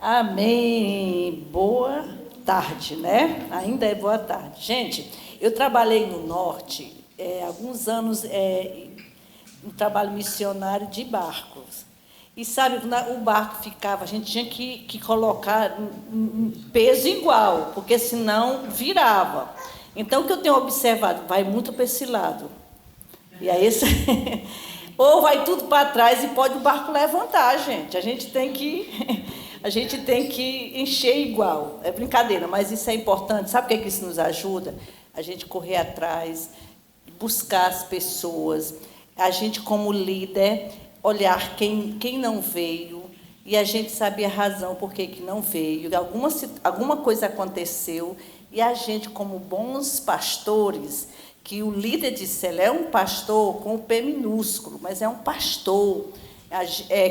Amém. Boa tarde, né? Ainda é boa tarde. Gente, eu trabalhei no norte alguns anos no trabalho missionário de barcos. E sabe, o barco ficava, a gente tinha que colocar um peso igual, porque senão virava. Então, o que eu tenho observado, vai muito para esse lado. E aí, ou vai tudo para trás e pode o barco levantar, gente. A gente tem que encher igual. É brincadeira, mas isso é importante. Sabe o que é que isso nos ajuda? A gente correr atrás, buscar as pessoas, a gente como líder, olhar quem não veio, e a gente saber a razão por que não veio, alguma coisa aconteceu, e a gente como bons pastores, que o líder de célula é um pastor com o P minúsculo, mas é um pastor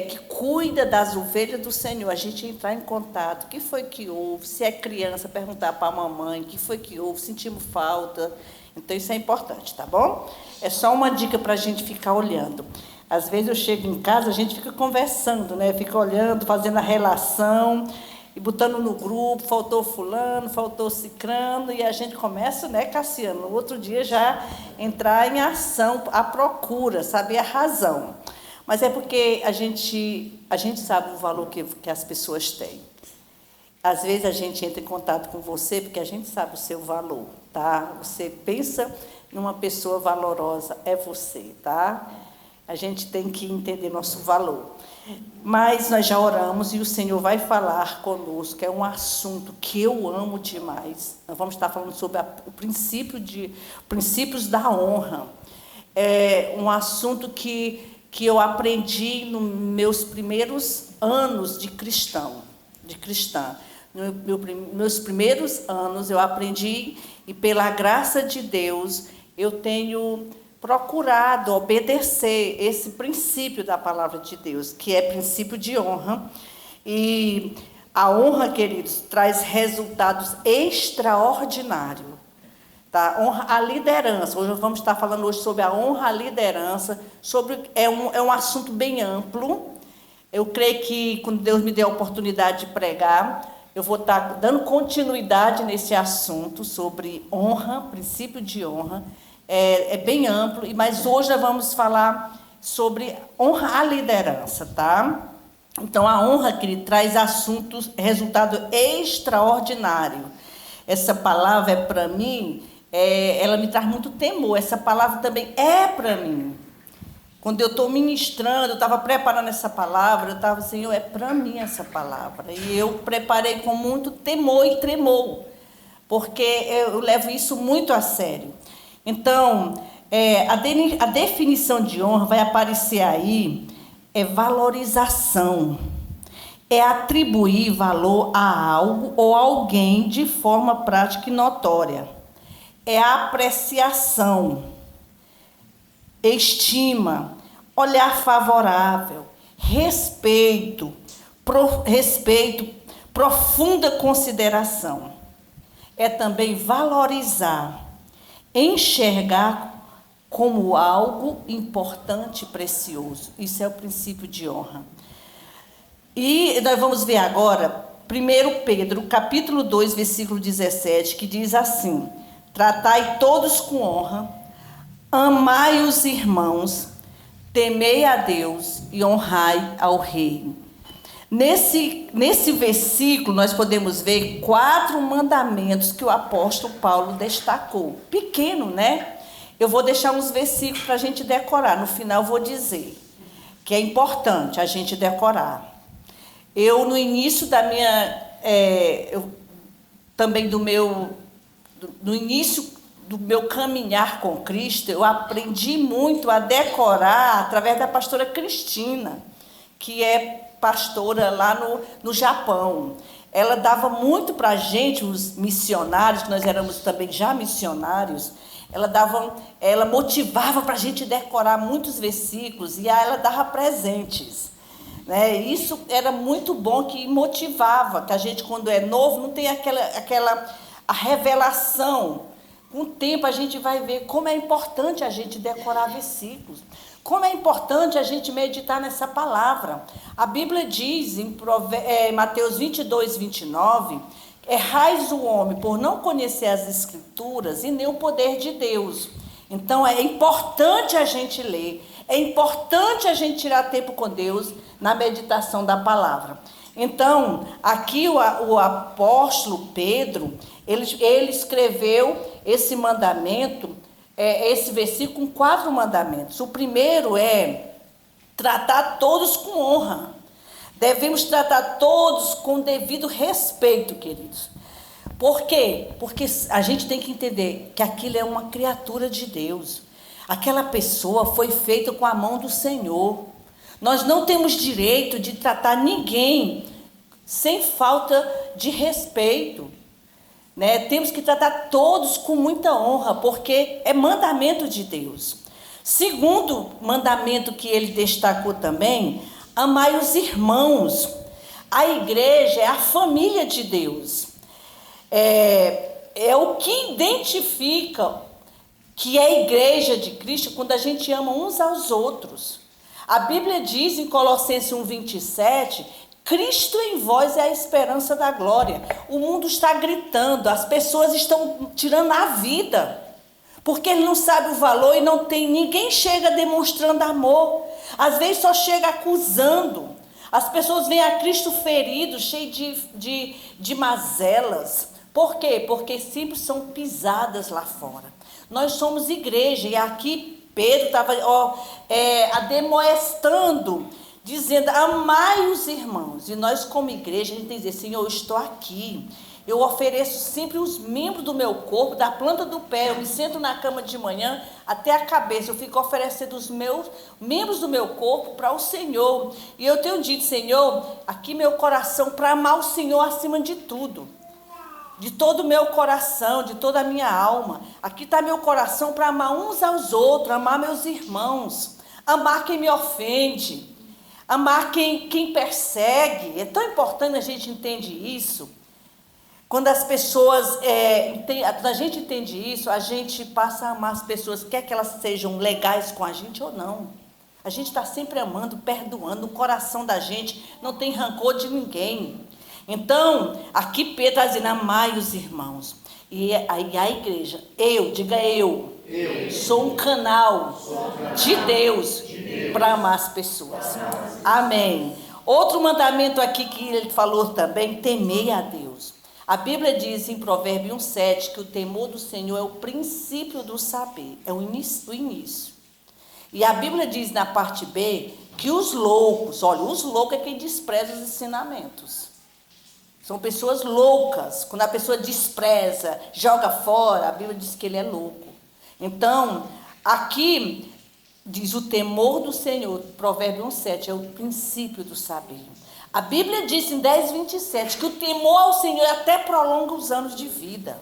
que cuida das ovelhas do Senhor. A gente entrar em contato, o que foi que houve, se é criança, perguntar para a mamãe, o que foi que houve, sentimos falta. Então, isso é importante, tá bom? É só uma dica para a gente ficar olhando. Às vezes eu chego em casa, a gente fica conversando, né? Fica olhando, fazendo a relação, e botando no grupo, faltou fulano, faltou cicrano, e a gente começa, né, Cassiano, no outro dia já entrar em ação, à procura, saber a razão. Mas é porque a gente sabe o valor que as pessoas têm. Às vezes a gente entra em contato com você porque a gente sabe o seu valor, tá? Você pensa numa pessoa valorosa, é você, tá? A gente tem que entender nosso valor. Mas nós já oramos e o Senhor vai falar conosco, é um assunto que eu amo demais. Nós vamos estar falando sobre princípios da honra. É um assunto que eu aprendi nos meus primeiros anos de cristã. Meus primeiros anos eu aprendi, e pela graça de Deus eu tenho procurado obedecer esse princípio da palavra de Deus, que é princípio de honra. E a honra, queridos, traz resultados extraordinários. Tá? Honra à liderança. Hoje nós vamos estar falando sobre a honra à liderança. É um assunto bem amplo. Eu creio que, quando Deus me der a oportunidade de pregar, eu vou estar dando continuidade nesse assunto sobre honra, princípio de honra. É bem amplo, mas hoje nós vamos falar sobre honra à liderança, tá? Então, a honra que ele traz resultado extraordinário. Essa palavra para mim, ela me traz muito temor. Essa palavra também é para mim. Quando eu estou ministrando, eu estava preparando essa palavra, eu estava, Senhor, é para mim essa palavra. E eu preparei com muito temor e tremor, porque eu levo isso muito a sério. Então, a definição de honra vai aparecer aí, é valorização, é atribuir valor a algo ou alguém de forma prática e notória, é apreciação, estima, olhar favorável, respeito, profunda consideração, é também valorizar, enxergar como algo importante e precioso. Isso é o princípio de honra. E nós vamos ver agora 1 Pedro, capítulo 2, versículo 17, que diz assim: tratai todos com honra, amai os irmãos, temei a Deus e honrai ao rei. Nesse versículo, nós podemos ver 4 mandamentos que o apóstolo Paulo destacou. Pequeno, né? Eu vou deixar uns versículos para a gente decorar. No final, eu vou dizer que é importante a gente decorar. Eu, no início da minha... no início do meu caminhar com Cristo, eu aprendi muito a decorar através da pastora Cristina, que é pastora lá no Japão. Ela dava muito para a gente, os missionários, que nós éramos também já missionários, ela motivava para a gente decorar muitos versículos, e ela dava presentes. Né? Isso era muito bom, que motivava, que a gente, quando é novo, não tem a revelação. Com o tempo a gente vai ver como é importante a gente decorar versículos. Como é importante a gente meditar nessa palavra. A Bíblia diz em Mateus 22, 29, errais o homem por não conhecer as Escrituras e nem o poder de Deus. Então é importante a gente ler, é importante a gente tirar tempo com Deus na meditação da palavra. Então, aqui o apóstolo Pedro, ele escreveu esse mandamento, esse versículo com 4 mandamentos. O primeiro é tratar todos com honra. Devemos tratar todos com devido respeito, queridos. Por quê? Porque a gente tem que entender que aquilo é uma criatura de Deus. Aquela pessoa foi feita com a mão do Senhor. Nós não temos direito de tratar ninguém sem falta de respeito, né? Temos que tratar todos com muita honra, porque é mandamento de Deus. Segundo mandamento que ele destacou também, amai os irmãos. A igreja é a família de Deus. É o que identifica que é a igreja de Cristo quando a gente ama uns aos outros. A Bíblia diz em Colossenses 1:27, Cristo em vós é a esperança da glória. O mundo está gritando, as pessoas estão tirando a vida, porque ele não sabe o valor e não tem, ninguém chega demonstrando amor. Às vezes só chega acusando. As pessoas veem a Cristo ferido, cheio de mazelas. Por quê? Porque sempre são pisadas lá fora. Nós somos igreja, e aqui Pedro estava ademoestando, dizendo, amai os irmãos. E nós como igreja, a gente tem que dizer, Senhor, eu estou aqui. Eu ofereço sempre os membros do meu corpo, da planta do pé. Eu me sento na cama de manhã até a cabeça. Eu fico oferecendo os meus membros do meu corpo para o Senhor. E eu tenho dito, Senhor, aqui meu coração para amar o Senhor acima de tudo. De todo o meu coração, de toda a minha alma. Aqui está meu coração para amar uns aos outros, amar meus irmãos, amar quem me ofende, amar quem persegue. É tão importante a gente entender isso. Quando as pessoas, quando a gente entende isso, a gente passa a amar as pessoas, quer que elas sejam legais com a gente ou não. A gente está sempre amando, perdoando, o coração da gente não tem rancor de ninguém. Então, aqui Pedro está dizendo, amai os irmãos. E a igreja, eu sou um canal de Deus para amar as pessoas. Amém. Outro mandamento aqui que ele falou também, temei a Deus. A Bíblia diz em Provérbios 1:7 que o temor do Senhor é o princípio do saber, é o início. E a Bíblia diz na parte B que os loucos é quem despreza os ensinamentos. São pessoas loucas. Quando a pessoa despreza, joga fora, a Bíblia diz que ele é louco. Então, aqui diz o temor do Senhor, Provérbios 1:7, é o princípio do saber. A Bíblia diz em 10:27 que o temor ao Senhor até prolonga os anos de vida.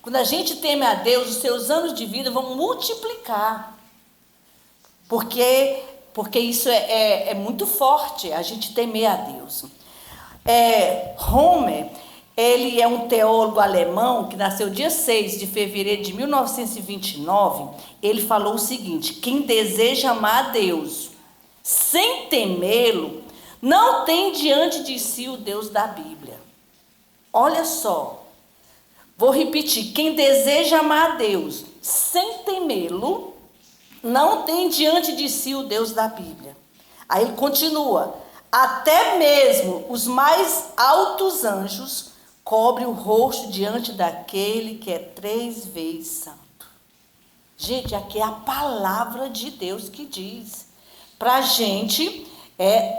Quando a gente teme a Deus, os seus anos de vida vão multiplicar. Porque isso é muito forte, a gente temer a Deus. Homer, ele é um teólogo alemão que nasceu dia 6 de fevereiro de 1929. Ele falou o seguinte: quem deseja amar a Deus sem temê-lo, não tem diante de si o Deus da Bíblia. Olha só, vou repetir: quem deseja amar a Deus sem temê-lo, não tem diante de si o Deus da Bíblia. Aí ele continua: até mesmo os mais altos anjos cobrem o rosto diante daquele que é 3 vezes santo. Gente, aqui é a palavra de Deus que diz para a gente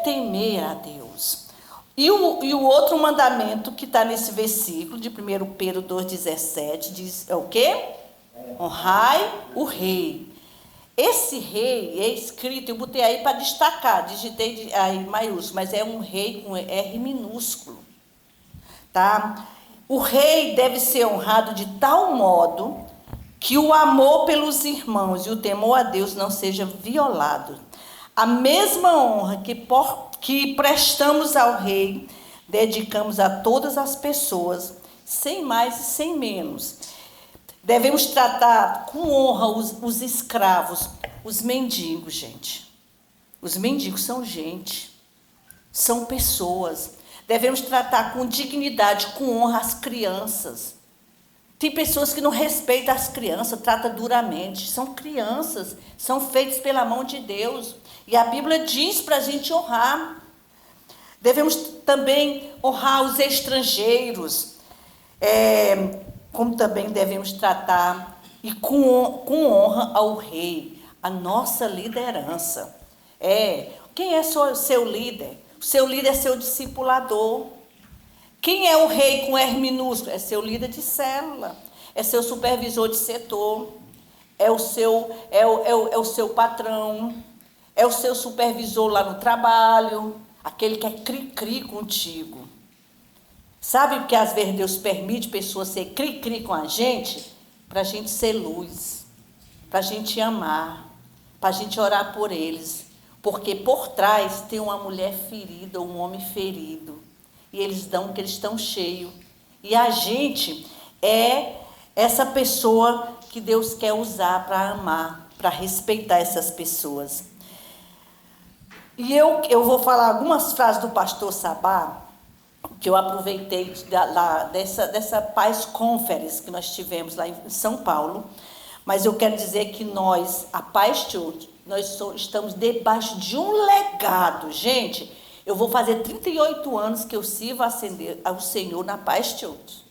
temer a Deus. E o outro mandamento que está nesse versículo de 1 Pedro 2,17 diz, é o quê? Honrai o rei. Esse rei é escrito, eu botei aí para destacar, digitei aí maiúsculo, mas é um rei com R minúsculo, tá? O rei deve ser honrado de tal modo que o amor pelos irmãos e o temor a Deus não seja violado. A mesma honra que prestamos ao rei, dedicamos a todas as pessoas, sem mais e sem menos. Devemos tratar com honra os escravos, os mendigos, gente. Os mendigos são gente, são pessoas. Devemos tratar com dignidade, com honra as crianças. Tem pessoas que não respeitam as crianças, tratam duramente. São crianças, são feitas pela mão de Deus. E a Bíblia diz para a gente honrar. Devemos também honrar os estrangeiros, como também devemos tratar e com honra ao rei, a nossa liderança. Quem é seu líder? O seu líder é seu discipulador. Quem é o rei com R minúsculo? É seu líder de célula, é seu supervisor de setor, é o seu patrão, é o seu supervisor lá no trabalho, aquele que é cri-cri contigo. Sabe porque às vezes Deus permite pessoas ser cri-cri com a gente? Para a gente ser luz, para a gente amar, para a gente orar por eles. Porque por trás tem uma mulher ferida, um homem ferido. E eles dão que eles estão cheios. E a gente é essa pessoa que Deus quer usar para amar, para respeitar essas pessoas. E eu vou falar algumas frases do pastor Sabá, que eu aproveitei dessa Paz Conference que nós tivemos lá em São Paulo. Mas eu quero dizer que nós, a Paz Church, estamos debaixo de um legado. Gente, eu vou fazer 38 anos que eu sirvo ao Senhor na Paz Church.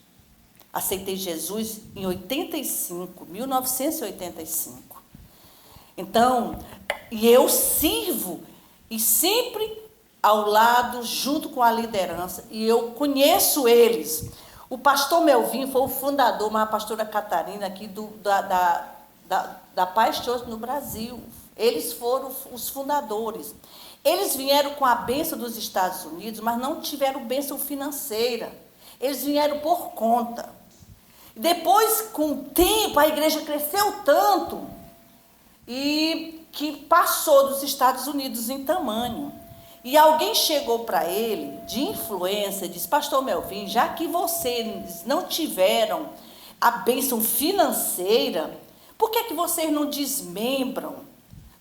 Aceitei Jesus em 1985. Então, e eu sirvo, e sempre ao lado, junto com a liderança, e eu conheço eles. O pastor Melvin foi o fundador, mas a pastora Catarina aqui da Paz Church no Brasil. Eles foram os fundadores. Eles vieram com a bênção dos Estados Unidos, mas não tiveram bênção financeira. Eles vieram por conta. Depois, com o tempo, a igreja cresceu tanto e que passou dos Estados Unidos em tamanho. E alguém chegou para ele, de influência, disse: pastor Melvin, já que vocês não tiveram a bênção financeira, por que vocês não desmembram?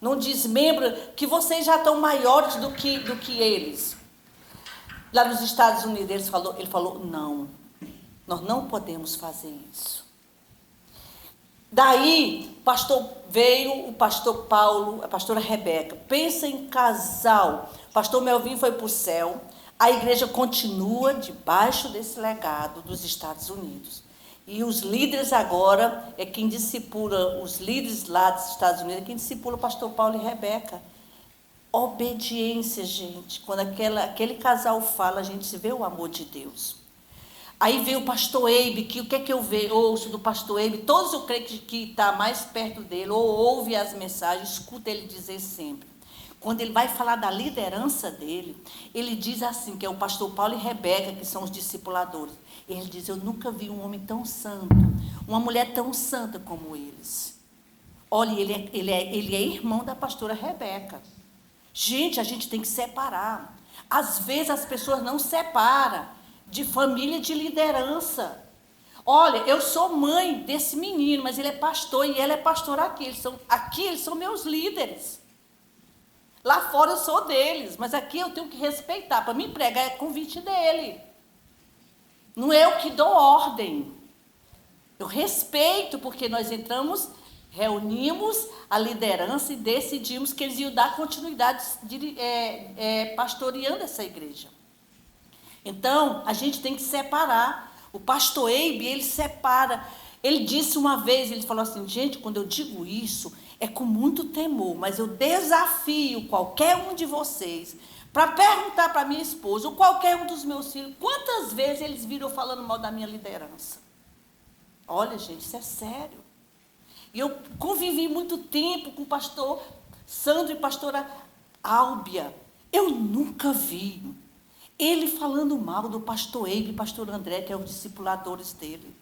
Não desmembram que vocês já estão maiores do que eles. Lá nos Estados Unidos, ele falou, não, nós não podemos fazer isso. Daí, veio o pastor Paulo, a pastora Rebeca, pensa em casal. O pastor Melvin foi para o céu, a igreja continua debaixo desse legado dos Estados Unidos. E os líderes agora, quem discipula, os líderes lá dos Estados Unidos, quem discipula o pastor Paulo e Rebeca. Obediência, gente. Quando aquele casal fala, a gente vê o amor de Deus. Aí veio o pastor Eibe, que o que é que eu ouço do pastor Eibe? Todos eu creio que está mais perto dele, ou ouve as mensagens, escuta ele dizer sempre. Quando ele vai falar da liderança dele, ele diz assim, que é o pastor Paulo e Rebeca, que são os discipuladores. Ele diz, eu nunca vi um homem tão santo, uma mulher tão santa como eles. Olha, ele é irmão da pastora Rebeca. Gente, a gente tem que separar. Às vezes as pessoas não separam de família de liderança. Olha, eu sou mãe desse menino, mas ele é pastor e ela é pastora aqui. Eles são meus líderes. Lá fora eu sou deles, mas aqui eu tenho que respeitar. Para mim pregar é convite dele. Não é eu que dou ordem. Eu respeito, porque nós reunimos a liderança e decidimos que eles iam dar continuidade pastoreando essa igreja. Então, a gente tem que separar. O pastor Eibe, ele separa. Ele disse uma vez, ele falou assim, gente, quando eu digo isso, é com muito temor, mas eu desafio qualquer um de vocês para perguntar para minha esposa, ou qualquer um dos meus filhos, quantas vezes eles viram falando mal da minha liderança. Olha, gente, isso é sério. E eu convivi muito tempo com o pastor Sandro e pastora Álbia. Eu nunca vi ele falando mal do pastor Eibe e pastor André, que é os discipuladores dele.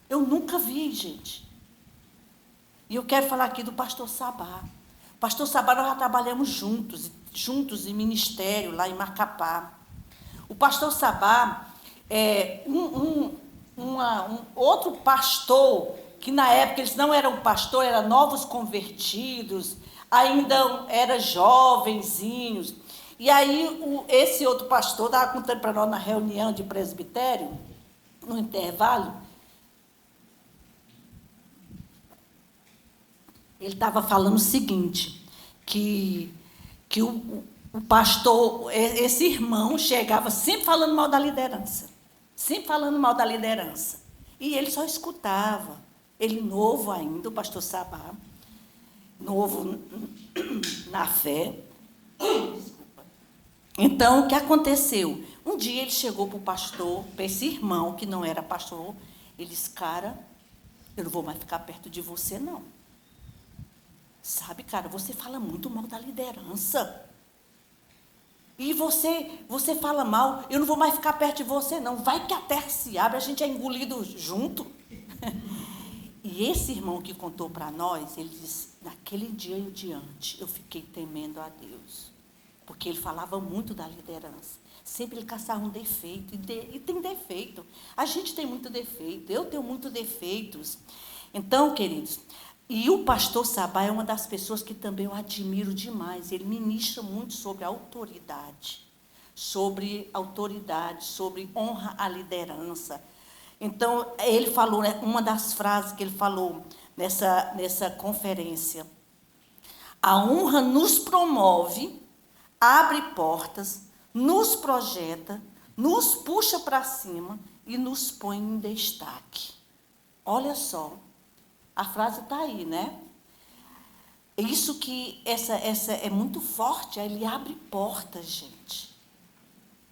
Eu nunca vi, gente. E eu quero falar aqui do pastor Sabá. Pastor Sabá, nós já trabalhamos juntos em ministério, lá em Macapá. O pastor Sabá, outro pastor que na época eles não eram pastor, eram novos convertidos, ainda eram jovenzinhos. E aí esse outro pastor estava contando para nós na reunião de presbitério, no intervalo, ele estava falando o seguinte, que o pastor, esse irmão, chegava sempre falando mal da liderança. Sempre falando mal da liderança. E ele só escutava. Ele novo ainda, o pastor Sabá, novo na fé. Desculpa. Então, o que aconteceu? Um dia ele chegou para o pastor, para esse irmão, que não era pastor, ele disse, cara, eu não vou mais ficar perto de você, não. Sabe, cara, você fala muito mal da liderança. E você fala mal, eu não vou mais ficar perto de você, não. Vai que a terra se abre, a gente é engolido junto. E esse irmão que contou para nós, ele disse, naquele dia em diante, eu fiquei temendo a Deus. Porque ele falava muito da liderança. Sempre ele caçava um defeito, e tem defeito. A gente tem muito defeito, eu tenho muitos defeitos. Então, queridos, e o pastor Sabá é uma das pessoas que também eu admiro demais. Ele ministra muito sobre autoridade, sobre honra à liderança. Então, ele falou, né, uma das frases que ele falou nessa conferência, a honra nos promove, abre portas, nos projeta, nos puxa para cima e nos põe em destaque. Olha só. A frase está aí, né? Isso que essa é muito forte, ele abre portas, gente.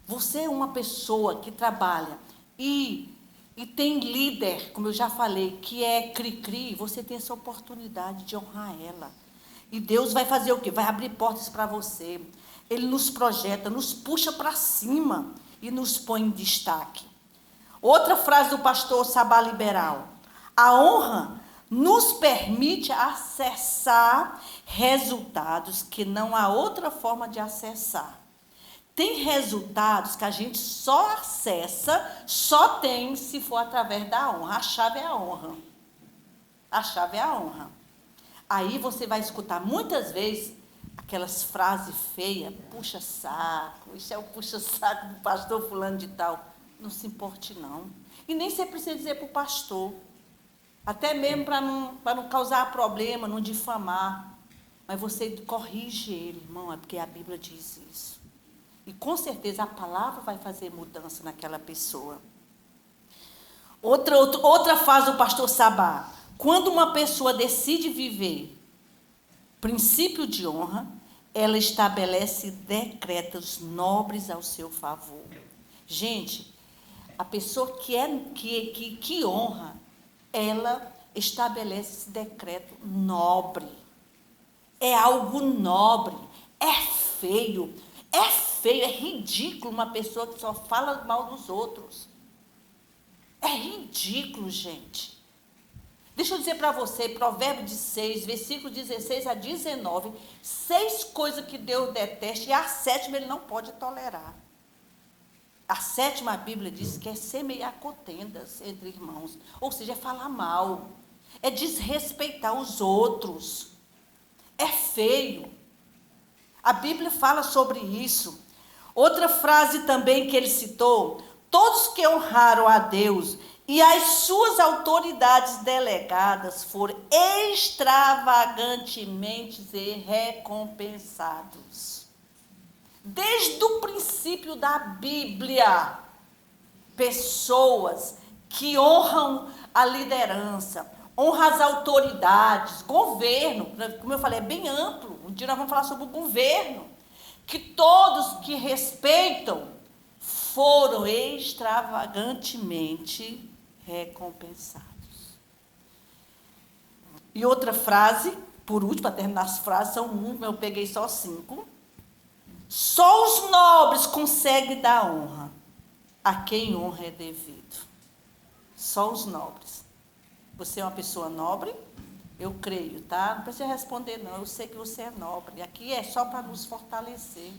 Você é uma pessoa que trabalha e tem líder, como eu já falei, que é cri-cri, você tem essa oportunidade de honrar ela. E Deus vai fazer o quê? Vai abrir portas para você. Ele nos projeta, nos puxa para cima e nos põe em destaque. Outra frase do pastor Sabá Liberal. A honra nos permite acessar resultados que não há outra forma de acessar. Tem resultados que a gente só acessa, só tem se for através da honra. A chave é a honra. A chave é a honra. Aí você vai escutar muitas vezes aquelas frases feias, puxa saco, isso é o puxa saco do pastor fulano de tal. Não se importe não. E nem você precisa dizer para o pastor. Até mesmo para não causar problema, não difamar. Mas você corrige ele, irmão, é porque a Bíblia diz isso. E com certeza a palavra vai fazer mudança naquela pessoa. Outra fase do pastor Sabá. Quando uma pessoa decide viver princípio de honra, ela estabelece decretos nobres ao seu favor. Gente, a pessoa que honra, ela estabelece esse decreto nobre. É algo nobre. É feio, é ridículo uma pessoa que só fala mal dos outros. É ridículo, gente. Deixa eu dizer para você, Provérbios 6, versículo 16 a 19, 6 coisas que Deus detesta, e a 7ª ele não pode tolerar. A 7ª, a Bíblia diz que é semear contendas entre irmãos, ou seja, é falar mal, é desrespeitar os outros, é feio. A Bíblia fala sobre isso. Outra frase também que ele citou, todos que honraram a Deus e as suas autoridades delegadas foram extravagantemente recompensados. Desde o princípio da Bíblia, pessoas que honram a liderança, honram as autoridades, governo, como eu falei, é bem amplo. Um dia nós vamos falar sobre o governo, que todos que respeitam foram extravagantemente recompensados. E outra frase, por último, para terminar as frases, eu peguei só 5. Só os nobres conseguem dar honra a quem honra é devido. Só os nobres. Você é uma pessoa nobre? Eu creio, tá? Não precisa responder, não. Eu sei que você é nobre. Aqui é só para nos fortalecer.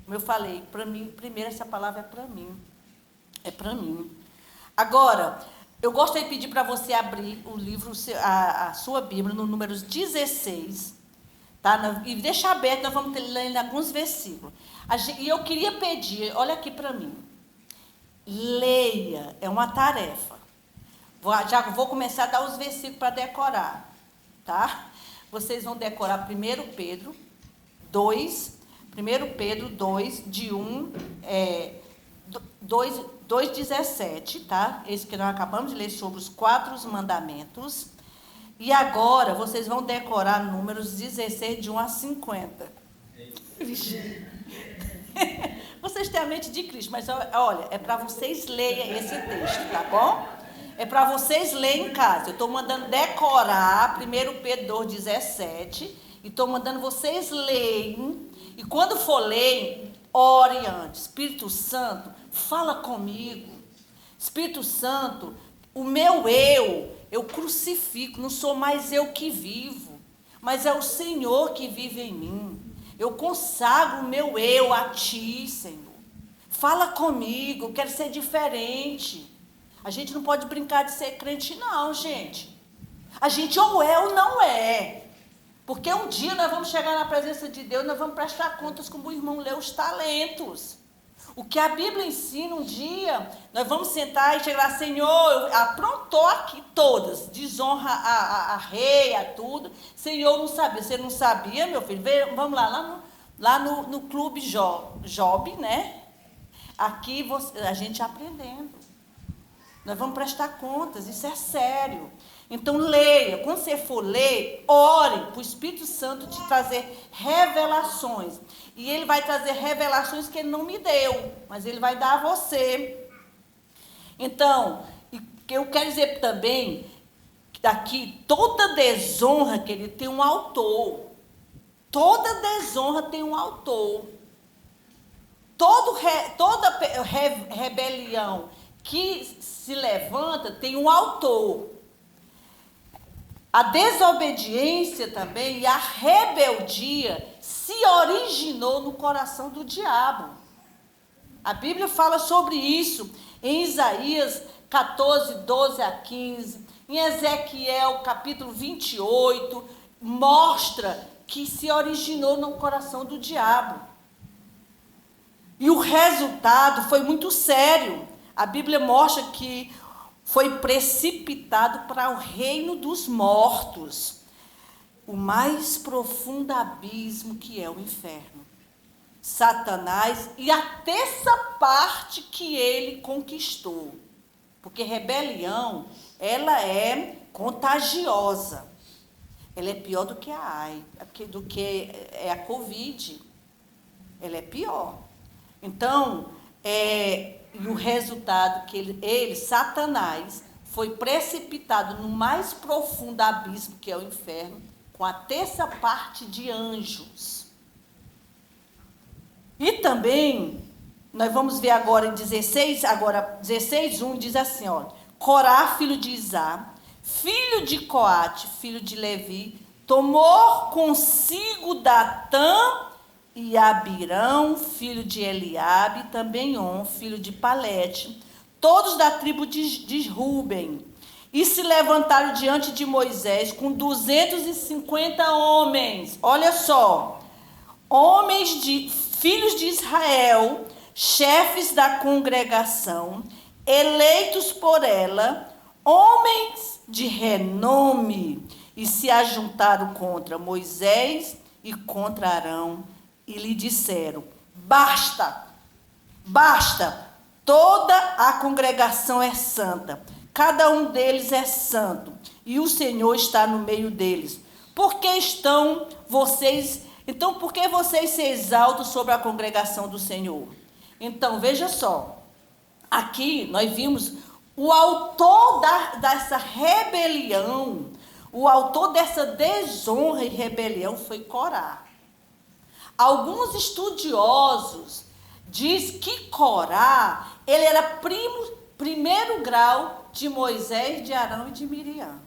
Como eu falei, para mim, primeiro essa palavra é para mim. É para mim. Agora, Eu gostaria de pedir para você abrir o livro, a sua Bíblia, no números 16, tá? E deixar aberto, nós vamos ler alguns versículos. E eu queria pedir, olha aqui para mim, leia, é uma tarefa. Já vou começar a dar os versículos para decorar, tá? Vocês vão decorar 1 Pedro 2, 1 Pedro 2, de 2,17, tá? Esse que nós acabamos de ler sobre os 4 mandamentos. E agora, vocês vão decorar números 16, de 1 a 50. Vocês têm a mente de Cristo, mas olha, é para vocês lerem esse texto, tá bom? É para vocês lerem em casa. Eu estou mandando decorar 1 Pedro 2,17 e estou mandando vocês lerem. E quando for ler, ore antes. Espírito Santo, fala comigo. Espírito Santo, o meu eu crucifico. Não sou mais eu que vivo, mas é o Senhor que vive em mim. Eu consagro o meu eu a Ti, Senhor. Fala comigo, eu quero ser diferente. A gente não pode brincar de ser crente, não, gente. A gente ou é ou não é. Porque um dia nós vamos chegar na presença de Deus, nós vamos prestar contas como o irmão leu os talentos. O que a Bíblia ensina, um dia, nós vamos sentar e chegar lá, Senhor, aprontou aqui todas, desonra a rei, a tudo. Senhor, não sabia. Você não sabia, meu filho? Vamos lá no Clube Job, né? Aqui a gente aprendendo. Nós vamos prestar contas, isso é sério. Então leia, quando você for ler, ore para o Espírito Santo te trazer revelações. E ele vai trazer revelações que ele não me deu, mas ele vai dar a você. Então, eu quero dizer também, que daqui, toda desonra, que ele tem um autor. Toda desonra tem um autor. Toda rebelião que se levanta tem um autor. A desobediência também e a rebeldia se originou no coração do diabo. A Bíblia fala sobre isso em Isaías 14, 12 a 15, em Ezequiel capítulo 28, mostra que se originou no coração do diabo. E o resultado foi muito sério. A Bíblia mostra que foi precipitado para o reino dos mortos, o mais profundo abismo que é o inferno. Satanás e a terça parte que ele conquistou. Porque rebelião, ela é contagiosa. Ela é pior do que a AIDS, do que a Covid. Ela é pior. Então, e o resultado que ele, Satanás, foi precipitado no mais profundo abismo que é o inferno, com a terça parte de anjos. E também, nós vamos ver agora em 16:1, diz assim, ó, Corá, filho de Izá, filho de Coate, filho de Levi, tomou consigo Datã e Abirão, filho de Eliabe, também On, filho de Palete, todos da tribo de Ruben, e se levantaram diante de Moisés com 250 homens, olha só, filhos de Israel, chefes da congregação, eleitos por ela, homens de renome, e se ajuntaram contra Moisés e contra Arão, e lhe disseram, basta, toda a congregação é santa, cada um deles é santo, e o Senhor está no meio deles. Por que vocês se exaltam sobre a congregação do Senhor? Então, veja só, aqui nós vimos o autor dessa rebelião, o autor dessa desonra e rebelião foi Corá. Alguns estudiosos dizem que Corá, ele era primeiro grau de Moisés, de Arão e de Miriam.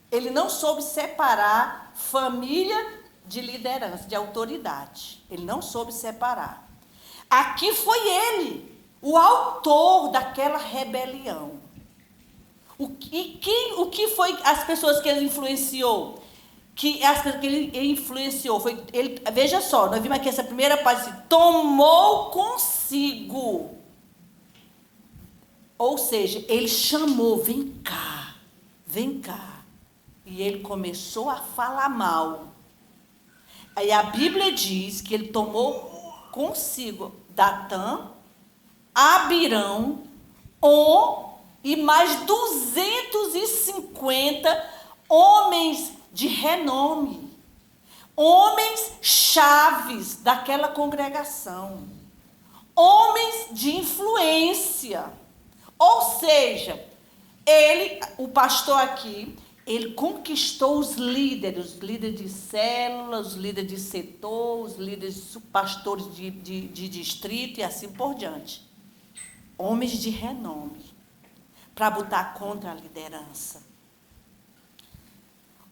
Ele não soube separar família de liderança, de autoridade. Ele não soube separar. Aqui foi ele, o autor daquela rebelião. O que foi as pessoas que ele influenciou? As pessoas que ele influenciou, veja só, nós vimos aqui essa primeira parte, assim, tomou consigo. Ou seja, ele chamou, vem cá, vem cá. E ele começou a falar mal. Aí a Bíblia diz que ele tomou consigo Datã, Abirão, e mais 250 homens de renome, homens chaves daquela congregação, homens de influência. Ou seja, o pastor aqui, ele conquistou os líderes de célula, os líderes de setor, os líderes pastores de distrito e assim por diante. Homens de renome, para botar contra a liderança.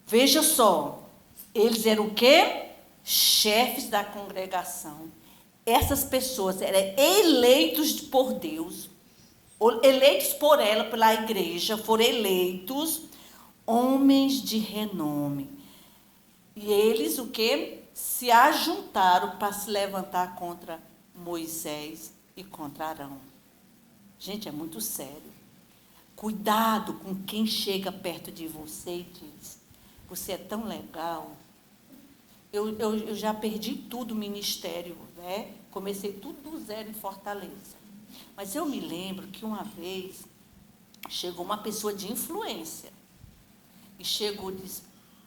Veja só, eles eram o quê? Chefes da congregação. Essas pessoas eram eleitos por Deus, eleitos por ela, pela igreja, foram eleitos homens de renome. E eles, o quê? Se ajuntaram para se levantar contra Moisés e contra Arão. Gente, é muito sério. Cuidado com quem chega perto de você e diz, você é tão legal. Eu já perdi tudo o ministério, né? Comecei tudo do zero em Fortaleza. Mas eu me lembro que uma vez chegou uma pessoa de influência. E chegou e disse,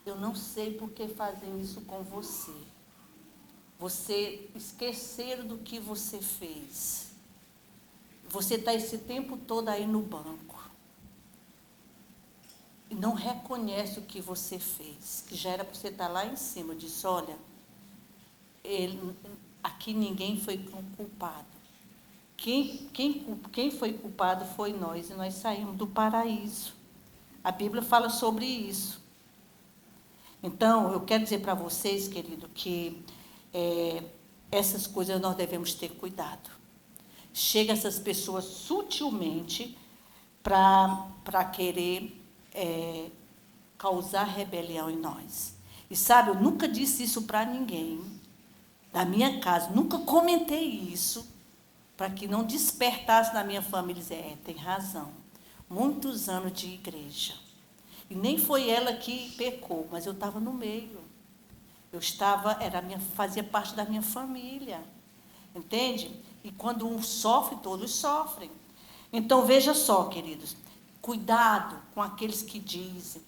eu não sei por que fazem isso com você. Você esqueceram do que você fez. Você está esse tempo todo aí no banco. E não reconhece o que você fez. Que já era para você estar lá em cima. Eu disse, olha, aqui ninguém foi culpado. Quem foi culpado foi nós. E nós saímos do paraíso. A Bíblia fala sobre isso. Então, eu quero dizer para vocês, querido, que essas coisas nós devemos ter cuidado. Chega essas pessoas sutilmente para querer causar rebelião em nós. E sabe, eu nunca disse isso para ninguém, da minha casa, nunca comentei isso, para que não despertasse na minha família, dizer, tem razão, muitos anos de igreja. E nem foi ela que pecou, mas eu estava no meio. Fazia parte da minha família. Entende? E quando um sofre, todos sofrem. Então, veja só, queridos, cuidado com aqueles que dizem,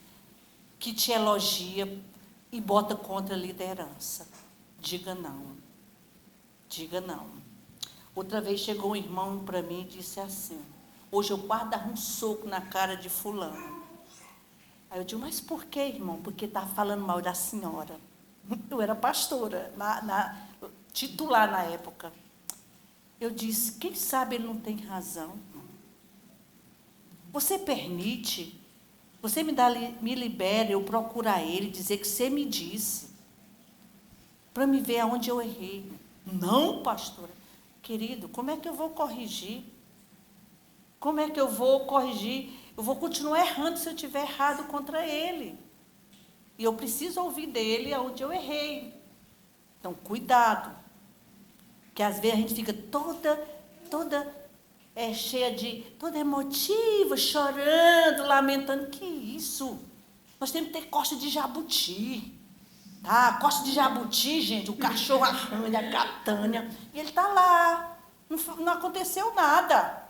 que te elogia e bota contra a liderança. Diga não. Diga não. Outra vez chegou um irmão para mim e disse assim, hoje eu quase dava um soco na cara de fulano. Aí eu digo, mas por que, irmão? Porque estava falando mal da senhora. Eu era pastora, titular na época. Eu disse, quem sabe ele não tem razão? Você permite, você me libera, eu procurar ele, dizer que você me disse, para me ver aonde eu errei. Não, pastora. Querido, como é que eu vou corrigir? Como é que eu vou corrigir? Eu vou continuar errando se eu estiver errado contra ele. E eu preciso ouvir dele aonde eu errei. Então, cuidado. Que às vezes a gente fica toda cheia toda emotiva, chorando, lamentando. Que isso? Nós temos que ter costa de jabuti. Tá? Costa de jabuti, gente, o cachorro arranha, a gatânia. E ele está lá. Não aconteceu nada.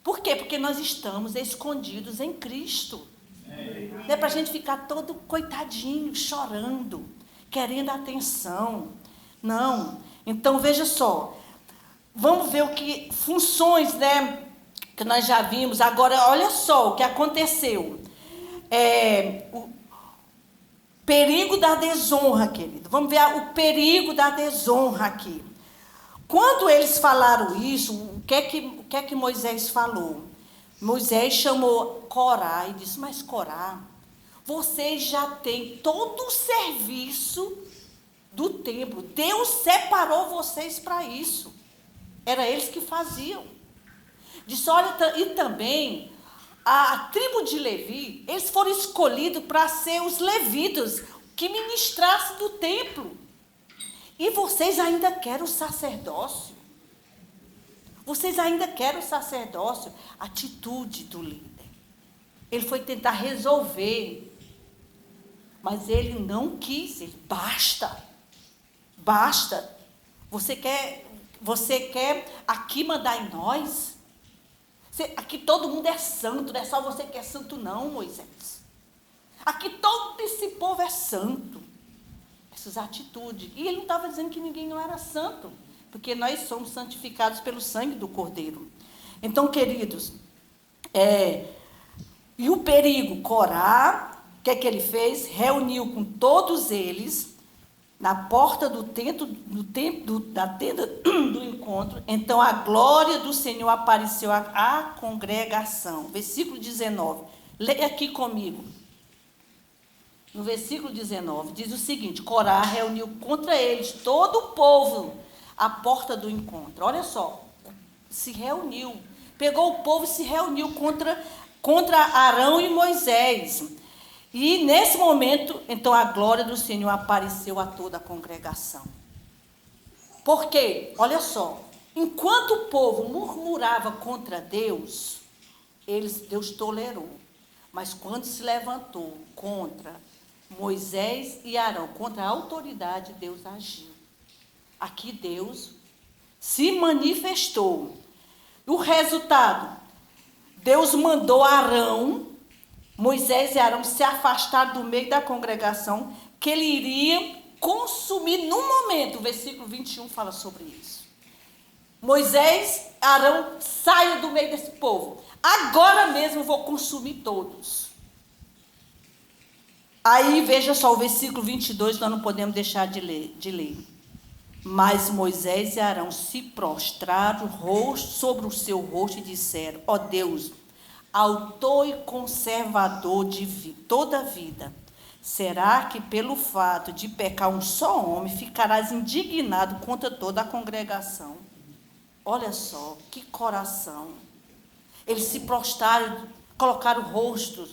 Por quê? Porque nós estamos escondidos em Cristo. Não é para a gente ficar todo coitadinho, chorando, querendo atenção. Não. Então, veja só. Vamos ver funções, né, que nós já vimos. Agora, olha só o que aconteceu. O perigo da desonra, querido. Vamos ver o perigo da desonra aqui. Quando eles falaram isso, o que é que Moisés falou? Moisés chamou Corá e disse, mas Corá, vocês já têm todo o serviço do templo. Deus separou vocês para isso. Era eles que faziam. Disse, olha, e também a tribo de Levi, eles foram escolhidos para ser os levitas que ministrassem do templo. E vocês ainda querem o sacerdócio? Vocês ainda querem o sacerdócio? Atitude do líder. Ele foi tentar resolver, mas ele não quis. Ele, basta. Você quer aqui mandar em nós? Aqui todo mundo é santo, não é só você que é santo não, Moisés. Aqui todo esse povo é santo. Essas atitudes. E ele não estava dizendo que ninguém não era santo, porque nós somos santificados pelo sangue do Cordeiro. Então, queridos, e o perigo, Corá, o que é que ele fez? Reuniu com todos eles na porta da tenda do encontro. Então a glória do Senhor apareceu à congregação. Versículo 19. Leia aqui comigo. No versículo 19, diz o seguinte: Corá reuniu contra eles todo o povo à porta do encontro. Olha só, se reuniu. Pegou o povo e se reuniu contra Arão e Moisés. E nesse momento, então a glória do Senhor apareceu a toda a congregação. Por quê? Olha só, enquanto o povo murmurava contra Deus, Deus tolerou. Mas quando se levantou contra Moisés e Arão, contra a autoridade, Deus agiu. Aqui Deus se manifestou. O resultado, Deus mandou Moisés e Arão se afastar do meio da congregação, que ele iria consumir no momento. O versículo 21 fala sobre isso. Moisés, Arão, saiam do meio desse povo. Agora mesmo eu vou consumir todos. Aí, veja só, o versículo 22, nós não podemos deixar de ler. Mas Moisés e Arão se prostraram sobre o seu rosto e disseram: ó Deus, autor e conservador de toda a vida, será que pelo fato de pecar um só homem ficarás indignado contra toda a congregação? Olha só, que coração. Eles se prostraram, colocaram o rosto,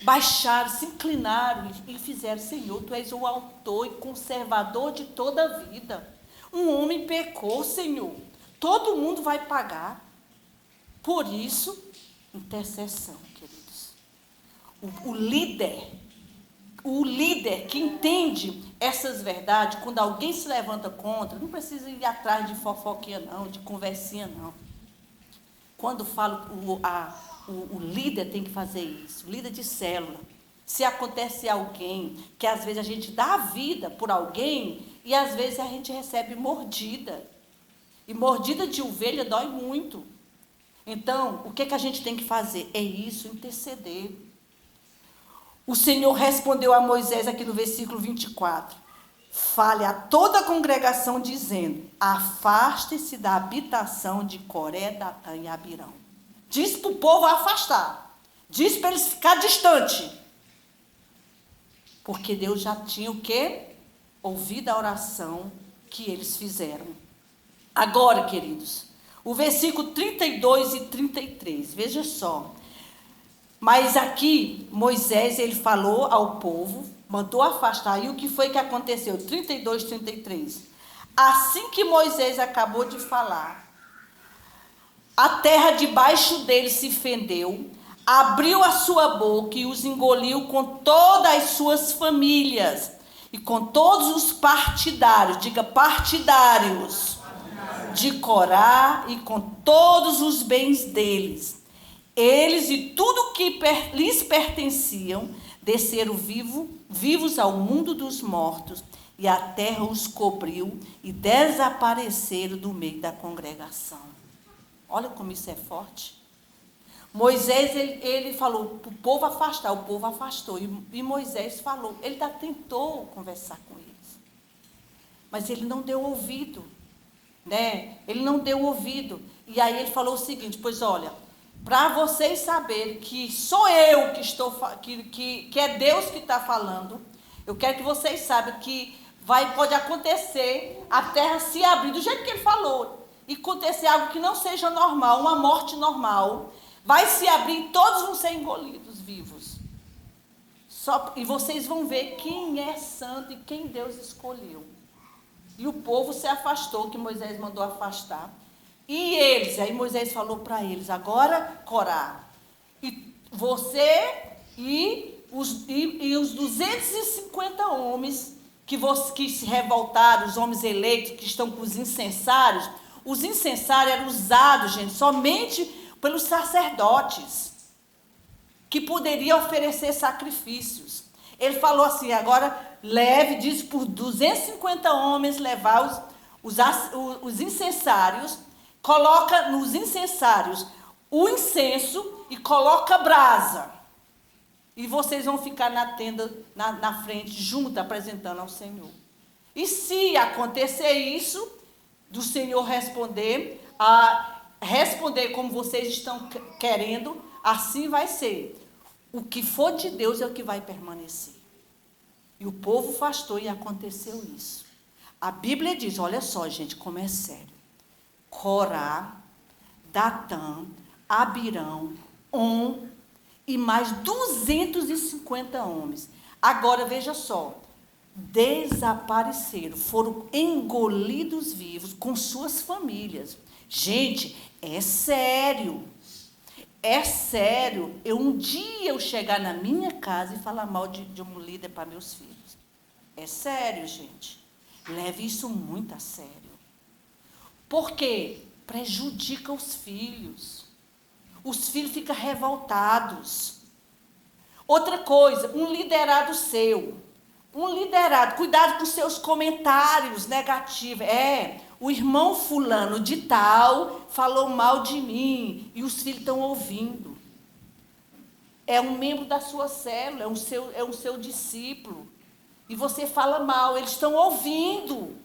baixaram, se inclinaram e fizeram: Senhor, Tu és o autor e conservador de toda a vida. Um homem pecou, Senhor. Todo mundo vai pagar. Por isso, intercessão, queridos. O líder que entende essas verdades, quando alguém se levanta contra, não precisa ir atrás de fofoquinha não, de conversinha não. Quando falo, o líder tem que fazer isso, o líder de célula. Se acontece alguém, que às vezes a gente dá a vida por alguém, e às vezes a gente recebe mordida. E mordida de ovelha dói muito. Então, o que a gente tem que fazer? É isso, interceder. O Senhor respondeu a Moisés aqui no versículo 24. Fale a toda a congregação dizendo: afaste-se da habitação de Coré, Datã e Abirão. Diz para o povo afastar. Diz para eles ficar distante. Porque Deus já tinha o quê? Ouvido a oração que eles fizeram. Agora, queridos, o versículo 32 e 33, veja só. Mas aqui, Moisés, ele falou ao povo, mandou afastar. E o que foi que aconteceu? 32, 33. Assim que Moisés acabou de falar, a terra debaixo dele se fendeu, abriu a sua boca e os engoliu com todas as suas famílias e com todos os partidários, diga partidários, de Corá e com todos os bens deles. Eles e tudo que lhes pertenciam desceram vivos ao mundo dos mortos, e a terra os cobriu e desapareceram do meio da congregação. Olha como isso é forte. Moisés, ele falou para o povo afastar, o povo afastou. E Moisés falou, ele tentou conversar com eles. Mas ele não deu ouvido. Ele não deu ouvido. E aí ele falou o seguinte: pois olha, para vocês saberem que sou eu que estou, que é Deus que está falando, eu quero que vocês saibam que pode acontecer a terra se abrir do jeito que ele falou, e acontecer algo que não seja normal, uma morte normal, vai se abrir e todos vão ser engolidos vivos. E vocês vão ver quem é santo e quem Deus escolheu. E o povo se afastou, que Moisés mandou afastar. E eles, aí Moisés falou para eles, agora Corá, e você e os 250 homens que se revoltaram, os homens eleitos que estão com os incensários eram usados, gente, somente pelos sacerdotes, que poderiam oferecer sacrifícios. Ele falou assim, agora diz por 250 homens levar os incensários, coloca nos incensários o incenso e coloca brasa. E vocês vão ficar na tenda, na frente, junto, apresentando ao Senhor. E se acontecer isso, do Senhor responder como vocês estão querendo, assim vai ser. O que for de Deus é o que vai permanecer. E o povo fastou e aconteceu isso. A Bíblia diz, olha só, gente, como é sério. Corá, Datã, Abirão, On e mais 250 homens. Agora, veja só, desapareceram, foram engolidos vivos com suas famílias. Gente, é sério. É sério. Um dia eu chegar na minha casa e falar mal de um líder para meus filhos. É sério, gente. Leve isso muito a sério. Por quê? Prejudica os filhos. Os filhos ficam revoltados. Outra coisa, um liderado seu. Cuidado com seus comentários negativos. O irmão fulano de tal falou mal de mim e os filhos estão ouvindo. É um membro da sua célula, é um seu discípulo. E você fala mal, eles estão ouvindo.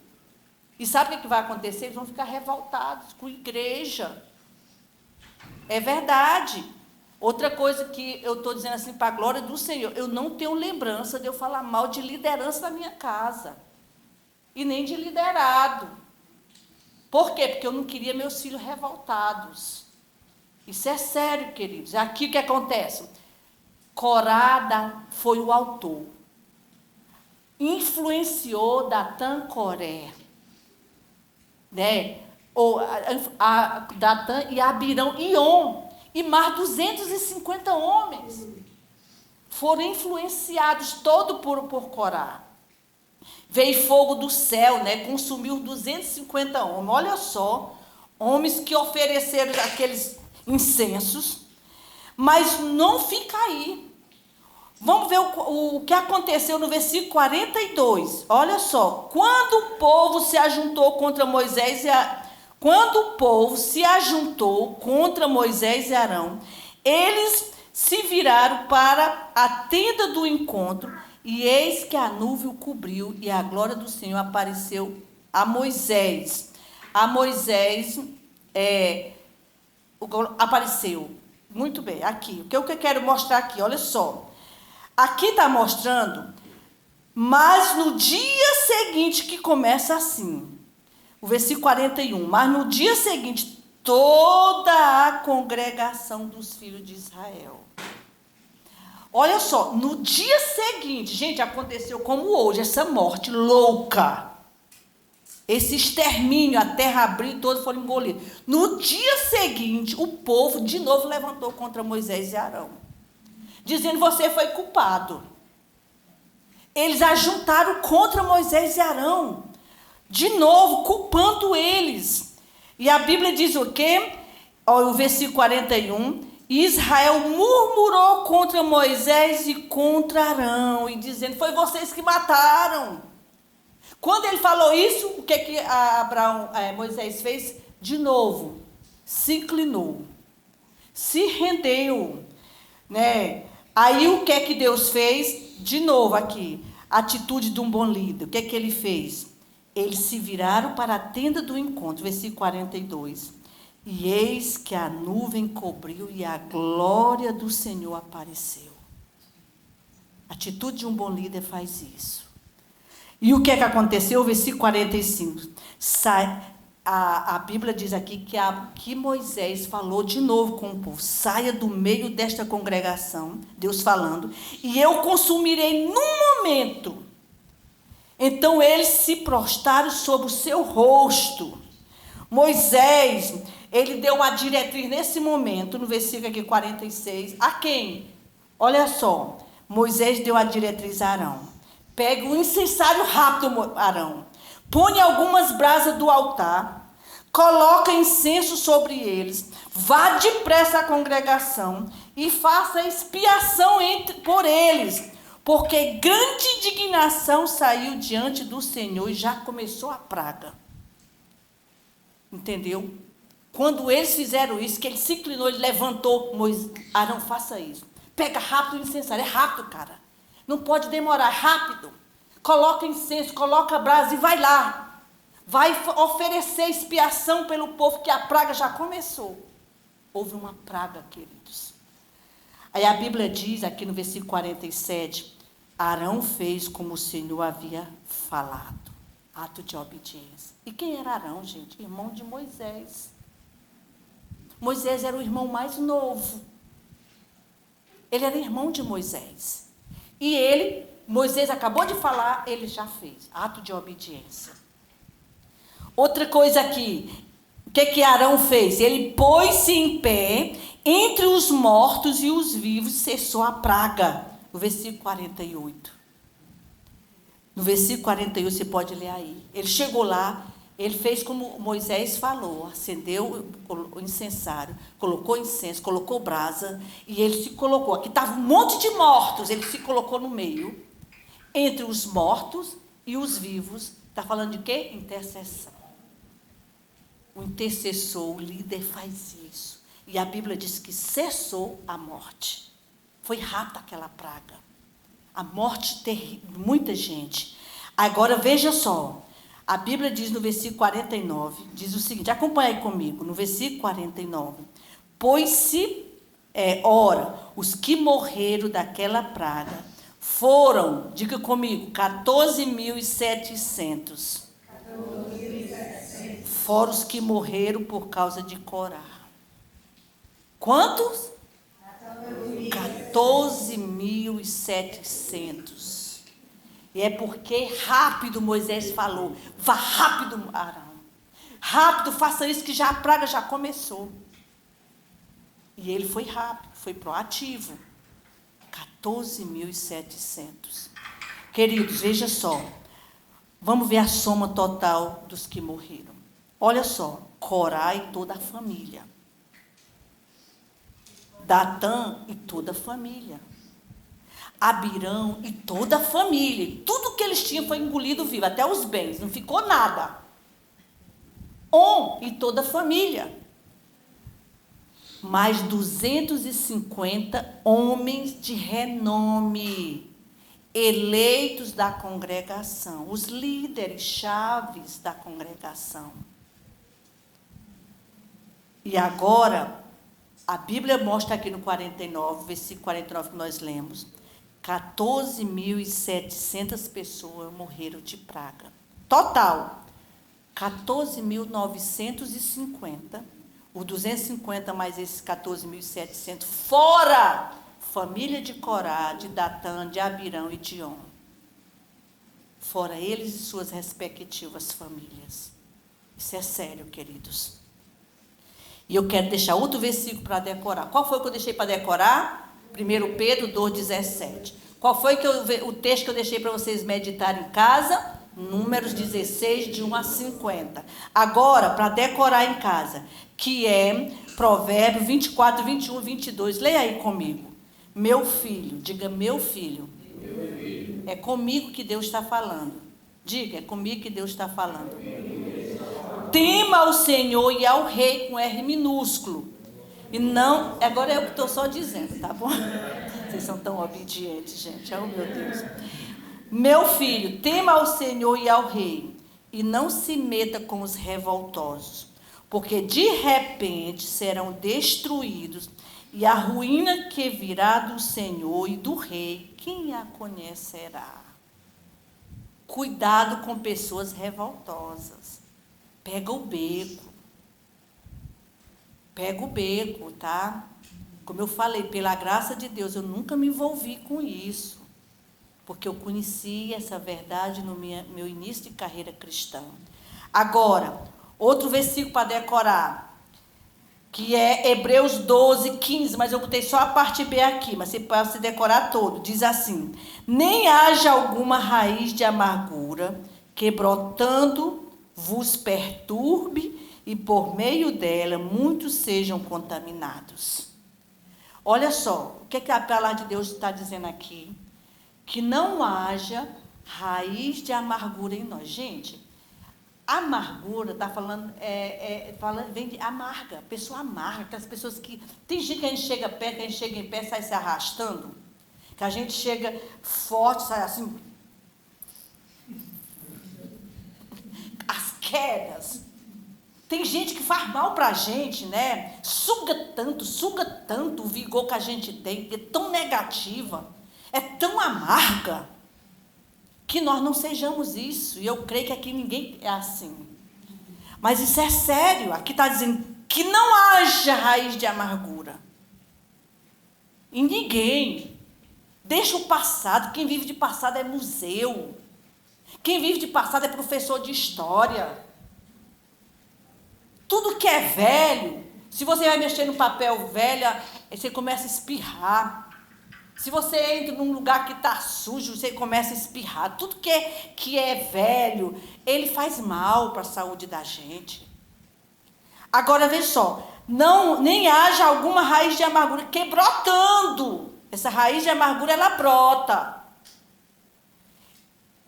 E sabe o que vai acontecer? Eles vão ficar revoltados com a igreja. É verdade. Outra coisa que eu estou dizendo assim, para a glória do Senhor, eu não tenho lembrança de eu falar mal de liderança na minha casa. E nem de liderado. Por quê? Porque eu não queria meus filhos revoltados. Isso é sério, queridos. Aqui o que acontece? Corá foi o autor. Influenciou Datã Coré. Né? Datã e Abirão e On. E mais 250 homens. Foram influenciados todo por Corá. Veio fogo do céu, né? Consumiu 250 homens. Olha só, homens que ofereceram aqueles incensos. Mas não fica aí. Vamos ver o que aconteceu no versículo 42. Olha só. Quando o povo se ajuntou contra Moisés e Arão, eles se viraram para a tenda do encontro, e eis que a nuvem o cobriu, e a glória do Senhor apareceu a Moisés. Apareceu. Muito bem, aqui. O que eu quero mostrar aqui, olha só. Aqui está mostrando, mas no dia seguinte, que começa assim, o versículo 41, mas no dia seguinte, toda a congregação dos filhos de Israel. Olha só, no dia seguinte, gente, aconteceu como hoje, essa morte louca, esse extermínio, a terra abriu e todos foram engolidos. No dia seguinte, o povo de novo levantou contra Moisés e Arão, dizendo, você foi culpado. Eles ajuntaram contra Moisés e Arão, de novo, culpando eles. E a Bíblia diz o quê? O versículo 41, Israel murmurou contra Moisés e contra Arão, e dizendo, foi vocês que mataram. Quando ele falou isso, o que Moisés fez? De novo, se inclinou, se rendeu, né? Aí o que Deus fez? De novo aqui, atitude de um bom líder. O que ele fez? Eles se viraram para a tenda do encontro, versículo 42. E eis que a nuvem cobriu e a glória do Senhor apareceu. A atitude de um bom líder faz isso. E o que aconteceu? Versículo 45. a Bíblia diz aqui que Moisés falou de novo com o povo: saia do meio desta congregação, Deus falando, e eu consumirei num momento. Então eles se prostraram sobre o seu rosto. Moisés, ele deu uma diretriz nesse momento, no versículo aqui 46, a quem? Olha só, Moisés deu a diretriz a Arão: pegue o incensário rápido, Arão, põe algumas brasas do altar, coloca incenso sobre eles, vá depressa à congregação e faça expiação por eles, porque grande indignação saiu diante do Senhor e já começou a praga. Entendeu? Quando eles fizeram isso, que ele se inclinou, ele levantou, Arão, faça isso. Pega rápido o incensário, é rápido, cara. Não pode demorar, rápido. Coloca incenso, coloca brasa e vai lá. Vai oferecer expiação pelo povo, que a praga já começou. Houve uma praga, queridos. Aí a Bíblia diz, aqui no versículo 47, Arão fez como o Senhor havia falado. Ato de obediência. E quem era Arão, gente? Irmão de Moisés. Moisés era o irmão mais novo. Ele era irmão de Moisés. E Moisés acabou de falar, ele já fez. Ato de obediência. Outra coisa aqui. O que Arão fez? Ele pôs-se em pé entre os mortos e os vivos, cessou a praga. No versículo 48. No versículo 48, você pode ler aí. Ele chegou lá, ele fez como Moisés falou, acendeu o incensário, colocou incenso, colocou brasa, e ele se colocou. Aqui estava um monte de mortos, ele se colocou no meio, entre os mortos e os vivos. Está falando de quê? Intercessão. O intercessor, o líder faz isso. E a Bíblia diz que cessou a morte. Foi rápida aquela praga. A morte de muita gente. Agora veja só. A Bíblia diz no versículo 49, diz o seguinte, acompanha aí comigo, no versículo 49. Ora, os que morreram daquela praga foram, diga comigo, 14.700. Fora os que morreram por causa de Corá. Quantos? 14.700. E é porque rápido Moisés falou: vá rápido, Arão. Rápido, faça isso, que já a praga já começou. E ele foi rápido, foi proativo. 14.700. Queridos, veja só. Vamos ver a soma total dos que morreram. Olha só, Corá e toda a família. Datã e toda a família. Abirão e toda a família. Tudo que eles tinham foi engolido vivo, até os bens, não ficou nada. On e toda a família. Mais 250 homens de renome, eleitos da congregação, os líderes chaves da congregação. E agora, a Bíblia mostra aqui no 49, versículo 49 que nós lemos, 14.700 pessoas morreram de praga. Total, 14.950, os 250 mais esses 14.700, fora família de Corá, de Datã, de Abirão e de On. Fora eles e suas respectivas famílias. Isso é sério, queridos. E eu quero deixar outro versículo para decorar. Qual foi que eu deixei para decorar? 1 Pedro 2,17. Qual foi o texto que eu deixei para vocês meditarem em casa? Números 16, de 1 a 50. Agora, para decorar em casa, que é Provérbios 24, 21, 22. Leia aí comigo. Meu filho, diga meu filho. Meu filho. É comigo que Deus está falando. Diga, é comigo que Deus está falando. Tema ao Senhor e ao rei com R minúsculo. E não, agora eu que estou só dizendo, tá bom? Vocês são tão obedientes, gente. Oh, meu Deus. Meu filho, tema ao Senhor e ao rei, e não se meta com os revoltosos, porque de repente serão destruídos, e a ruína que virá do Senhor e do rei, quem a conhecerá? Cuidado com pessoas revoltosas. pega o beco. Pega o beco, tá? Como eu falei, pela graça de Deus, eu nunca me envolvi com isso, porque eu conheci essa verdade no meu início de carreira cristã. Agora, outro versículo para decorar, que é Hebreus 12, 15, mas eu botei só a parte B aqui, mas você pode decorar todo. Diz assim: nem haja alguma raiz de amargura que brotando vos perturbe e por meio dela muitos sejam contaminados. Olha só, o que a palavra de Deus está dizendo aqui? Que não haja raiz de amargura em nós. Gente, amargura, está falando, vem de amarga, pessoa amarga, aquelas pessoas que, tem gente que a gente chega perto, que a gente chega em pé, sai se arrastando, que a gente chega forte, sai assim, as quedas. Tem gente que faz mal para a gente, né? Suga tanto o vigor que a gente tem, é tão negativa, é tão amarga, que nós não sejamos isso. E eu creio que aqui ninguém é assim. Mas isso é sério. Aqui está dizendo que não haja raiz de amargura em ninguém. Deixa o passado. Quem vive de passado é museu. Quem vive de passado é professor de história. Tudo que é velho, se você vai mexer no papel velho, você começa a espirrar. Se você entra num lugar que está sujo, você começa a espirrar. Tudo que é velho, ele faz mal para a saúde da gente. Agora, veja só, nem haja alguma raiz de amargura que brotando. Essa raiz de amargura, ela brota.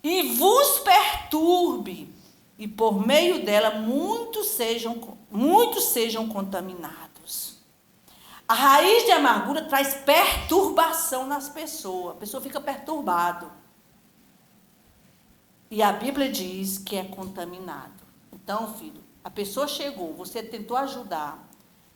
E vos perturbe. E por meio dela muitos sejam contaminados. A raiz de amargura traz perturbação nas pessoas. A pessoa fica perturbada. E a Bíblia diz que é contaminado. Então, filho, a pessoa chegou, você tentou ajudar,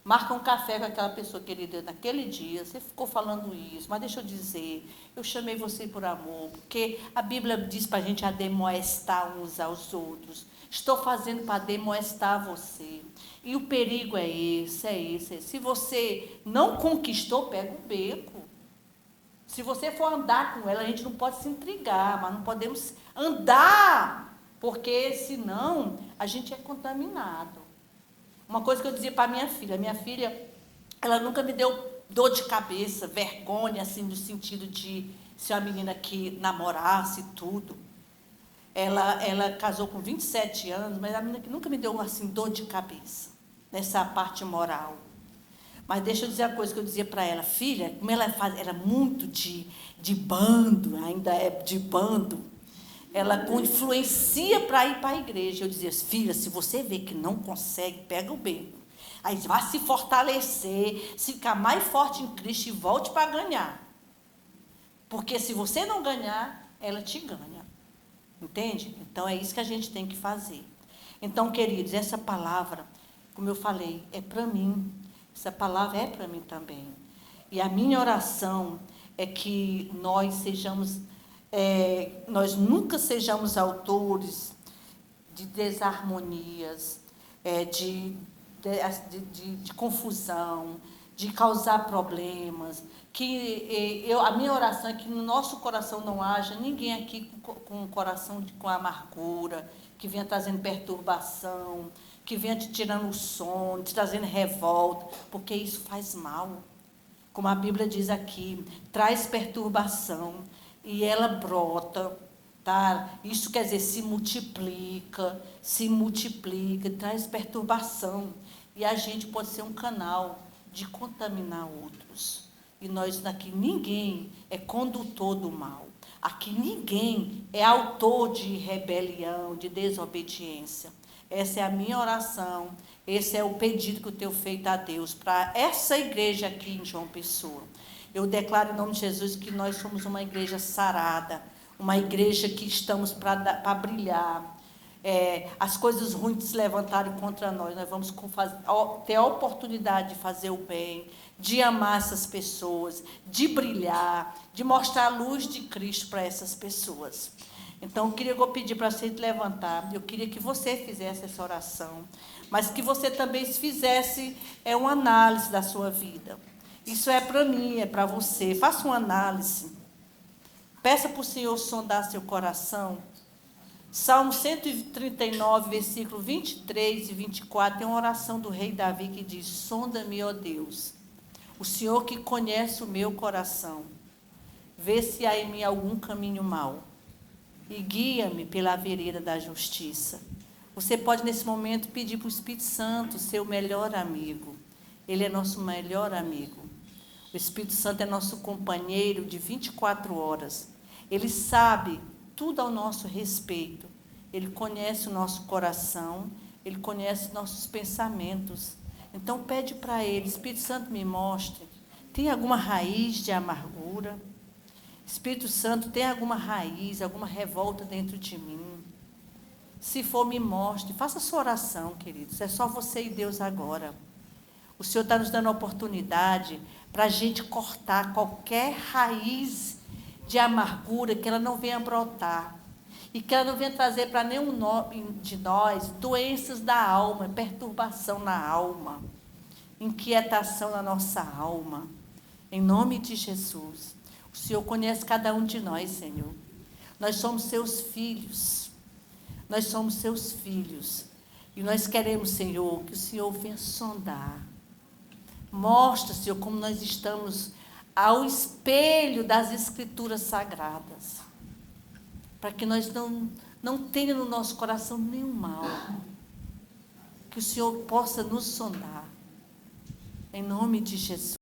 marca um café com aquela pessoa querida naquele dia, você ficou falando isso, mas deixa eu dizer, eu chamei você por amor, porque a Bíblia diz para a gente ademoestar uns aos outros. Estou fazendo para demonstrar você. E o perigo é esse. Se você não conquistou, pega o beco. Se você for andar com ela, a gente não pode se intrigar, mas não podemos andar, porque senão a gente é contaminado. Uma coisa que eu dizia para minha filha, ela nunca me deu dor de cabeça, vergonha, assim, no sentido de ser uma menina que namorasse tudo. Ela casou com 27 anos, mas a menina que nunca me deu assim, dor de cabeça, nessa parte moral. Mas deixa eu dizer a coisa que eu dizia para ela, filha, como ela era muito de bando, ainda é de bando, ela influencia para ir para a igreja. Eu dizia, filha, se você vê que não consegue, pega o beco. Aí vai se fortalecer, se ficar mais forte em Cristo e volte para ganhar. Porque se você não ganhar, ela te ganha. Entende? Então, é isso que a gente tem que fazer. Então, queridos, essa palavra, como eu falei, é para mim. Essa palavra é para mim também. E a minha oração é que nós nunca sejamos autores de desarmonias, de confusão, de causar problemas. A minha oração é que no nosso coração não haja ninguém aqui com um coração com amargura, que venha trazendo perturbação, que venha te tirando o sono, te trazendo revolta, porque isso faz mal. Como a Bíblia diz aqui, traz perturbação e ela brota, tá? Isso quer dizer, se multiplica, traz perturbação. E a gente pode ser um canal de contaminar outros. E nós aqui, ninguém é condutor do mal. Aqui ninguém é autor de rebelião, de desobediência. Essa é a minha oração, esse é o pedido que eu tenho feito a Deus para essa igreja aqui em João Pessoa. Eu declaro em nome de Jesus que nós somos uma igreja sarada, uma igreja que estamos para brilhar. As coisas ruins se levantarem contra nós vamos ter a oportunidade de fazer o bem, de amar essas pessoas, de brilhar, de mostrar a luz de Cristo para essas pessoas. Então, eu queria pedir para você levantar. Eu queria que você fizesse essa oração, mas que você também fizesse uma análise da sua vida. Isso é para mim, é para você. Faça uma análise. Peça para o Senhor sondar seu coração. Salmo 139, versículo 23 e 24, tem uma oração do rei Davi que diz: sonda-me, ó Deus, o Senhor que conhece o meu coração, vê se há em mim algum caminho mau e guia-me pela vereda da justiça. Você pode, nesse momento, pedir para o Espírito Santo, seu melhor amigo. Ele é nosso melhor amigo. O Espírito Santo é nosso companheiro de 24 horas. Ele sabe tudo ao nosso respeito. Ele conhece o nosso coração, ele conhece nossos pensamentos. Então, pede para ele: Espírito Santo, me mostre. Tem alguma raiz de amargura? Espírito Santo, tem alguma raiz, alguma revolta dentro de mim? Se for, me mostre. Faça a sua oração, queridos. É só você e Deus agora. O Senhor está nos dando a oportunidade para a gente cortar qualquer raiz de amargura, que ela não venha brotar. E que ela não venha trazer para nenhum de nós doenças da alma, perturbação na alma, inquietação na nossa alma. Em nome de Jesus. O Senhor conhece cada um de nós, Senhor. Nós somos seus filhos. Nós somos seus filhos. E nós queremos, Senhor, que o Senhor venha sondar. Mostra, Senhor, como nós estamos ao espelho das Escrituras Sagradas. Para que nós não tenhamos no nosso coração nenhum mal. Que o Senhor possa nos sondar. Em nome de Jesus.